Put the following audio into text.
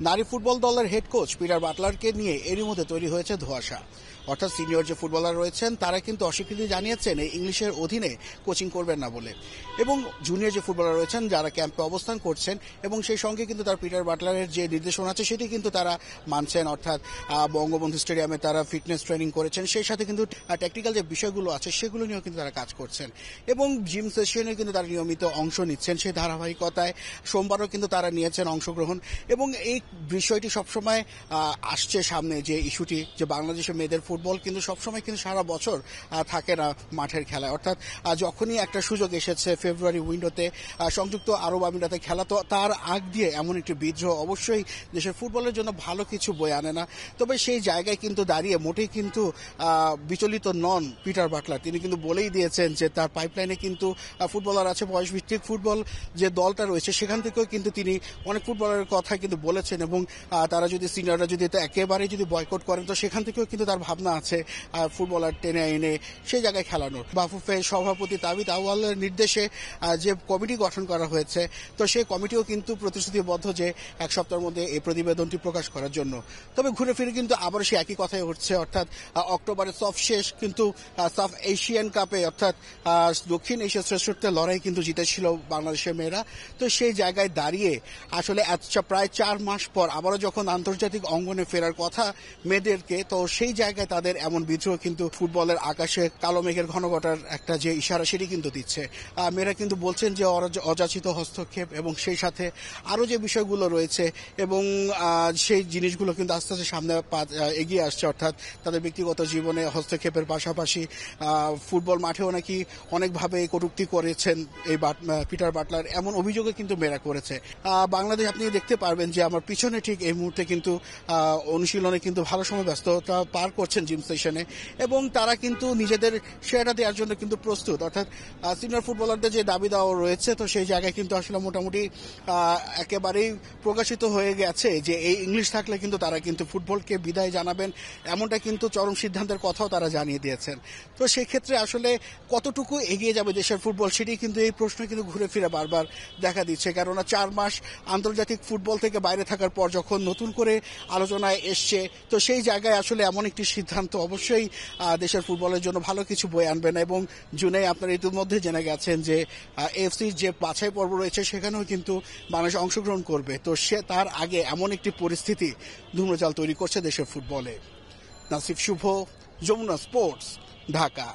নারী ফুটবল দলের head coach Peter বাটলারকে নিয়ে এরই মধ্যে তৈরি হয়েছে ধোঁয়াশা। অর্থাৎ সিনিয়র যে ফুটবলার রয়েছেন তারা কিন্তু অস্বীকৃতি জানিয়েছেন এই ইংলিশের অধীনে কোচিং করবেন না বলে, এবং জুনিয়র যে ফুটবলার রয়েছেন যারা ক্যাম্পে অবস্থান করছেন এবং সেই সঙ্গে কিন্তু তার পিটার বাটলারের যে নির্দেশনা আছে সেটি কিন্তু তারা মানছেন। অর্থাৎ বঙ্গবন্ধু স্টেডিয়ামে তারা ফিটনেস ট্রেনিং করেছেন, সেই সাথে কিন্তু টেকনিক্যাল যে বিষয়গুলো আছে সেগুলো নিয়েও কিন্তু তারা কাজ করছেন এবং জিম সেশনে কিন্তু তারা নিয়মিত অংশ নিচ্ছেন। সেই ধারাবাহিকতায় সোমবারও কিন্তু তারা নিয়েছেন অংশগ্রহণ, এবং এই বিষয়টি সবসময় আসছে সামনে, যে ইস্যুটি যে বাংলাদেশের মেয়েদের ফুটবল কিন্তু সবসময় কিন্তু সারা বছর থাকে না মাঠের খেলায়। অর্থাৎ যখনই একটা সুযোগ এসেছে ফেব্রুয়ারি উইন্ডোতে সংযুক্ত আরব আমিরাতে খেলা, তো তার আগ দিয়ে এমন একটি বিদ্রোহ অবশ্যই দেশের ফুটবলের জন্য ভালো কিছু বয়ে আনে না। তবে সেই জায়গায় কিন্তু দাঁড়িয়ে মোটেই কিন্তু বিচলিত নন পিটার বাটলার। তিনি কিন্তু বলেই দিয়েছেন যে তার পাইপলাইনে কিন্তু ফুটবলার আছে, বয়সভিত্তিক ফুটবল যে দলটা রয়েছে সেখান থেকেও কিন্তু তিনি অনেক ফুটবলারের কথা কিন্তু বলেছেন, এবং তারা যদি সিনিয়ররা যদি একেবারে যদি বয়কট করেন তো সেখান থেকেও কিন্তু তার ভাবনা আছে ফুটবলার টেনে এনে সেই জায়গায় খেলানোর। বাফুফের সভাপতি তাবিদ আউয়ালের নির্দেশে যে কমিটি গঠন করা হয়েছে, তো সেই কমিটিও কিন্তু প্রতিশ্রুতিবদ্ধ যে এক সপ্তাহের মধ্যে এই প্রতিবেদনটি প্রকাশ করার জন্য। তবে ঘুরে ফিরে কিন্তু আবার সে একই কথাই উঠছে, অর্থাৎ অক্টোবরে শেষ কিন্তু সাফ এশিয়ান কাপে অর্থাৎ দক্ষিণ এশিয়া শ্রেষ্ঠত্বের লড়াই কিন্তু জিতেছিল বাংলাদেশের মেয়েরা। তো সেই জায়গায় দাঁড়িয়ে আসলে প্রায় 4 মাস পর আবারও যখন আন্তর্জাতিক অঙ্গনে ফেরার কথা মেয়েদেরকে, তো সেই জায়গায় তাদের এমন বিদ্রোহ কিন্তু ফুটবলের আকাশে কালো মেঘের ঘনঘটার একটা যে ইশারা সেটি কিন্তু দিচ্ছে। মেয়েরা কিন্তু বলছেন যে অযাচিত হস্তক্ষেপ এবং সেই সাথে আরো যে বিষয়গুলো রয়েছে এবং সেই জিনিসগুলো কিন্তু আস্তে আস্তে সামনে এগিয়ে আসছে। অর্থাৎ তাদের ব্যক্তিগত জীবনে হস্তক্ষেপের পাশাপাশি ফুটবল মাঠেও নাকি অনেকভাবে কটূক্তি করেছেন এই পিটার বাটলার, এমন অভিযোগও কিন্তু মেয়েরা করেছে। বাংলাদেশ আপনি দেখতে পারবেন যে আমার পিছনে ঠিক এই মুহূর্তে কিন্তু অনুশীলনে কিন্তু ভালো সময় ব্যস্ততা পার করছেন জিম সেশনে, এবং তারা কিন্তু নিজেদের সেরাটা দেওয়ার জন্য কিন্তু প্রস্তুত। অর্থাৎ সিনিয়র ফুটবলারদের যে দাবি দেওয়া রয়েছে, তো সেই জায়গায় কিন্তু আসলে মোটামুটি একেবারেই প্রকাশিত হয়ে গেছে যে এই ইংলিশ থাকলে কিন্তু তারা কিন্তু ফুটবলকে বিদায় জানাবেন, এমনটা কিন্তু চরম সিদ্ধান্তের কথাও তারা জানিয়ে দিয়েছেন। তো সেই ক্ষেত্রে আসলে কতটুকু এগিয়ে যাবে দেশের ফুটবল সেটি কিন্তু এই প্রশ্ন কিন্তু ঘুরে ফিরে বারবার দেখা দিচ্ছে। কেননা 4 মাস আন্তর্জাতিক ফুটবল থেকে বাইরে থাকার পর যখন নতুন করে আলোচনায় এসছে, তো সেই জায়গায় আসলে এমন একটি সিদ্ধান্ত অবশ্যই দেশের ফুটবলের জন্য ভালো কিছু বয়ে আনবে না। এবং জুনে আপনারা ইতিমধ্যে জেনে গেছেন যে এফসির যে বাছাই পর্ব রয়েছে সেখানেও কিন্তু বাংলাদেশ অংশগ্রহণ করবে। তো সে তার আগে এমন একটি পরিস্থিতি ধূম্রজাল তৈরি করছে দেশের ফুটবলে। নাসিফ শুভ, যমুনা স্পোর্টস, ঢাকা।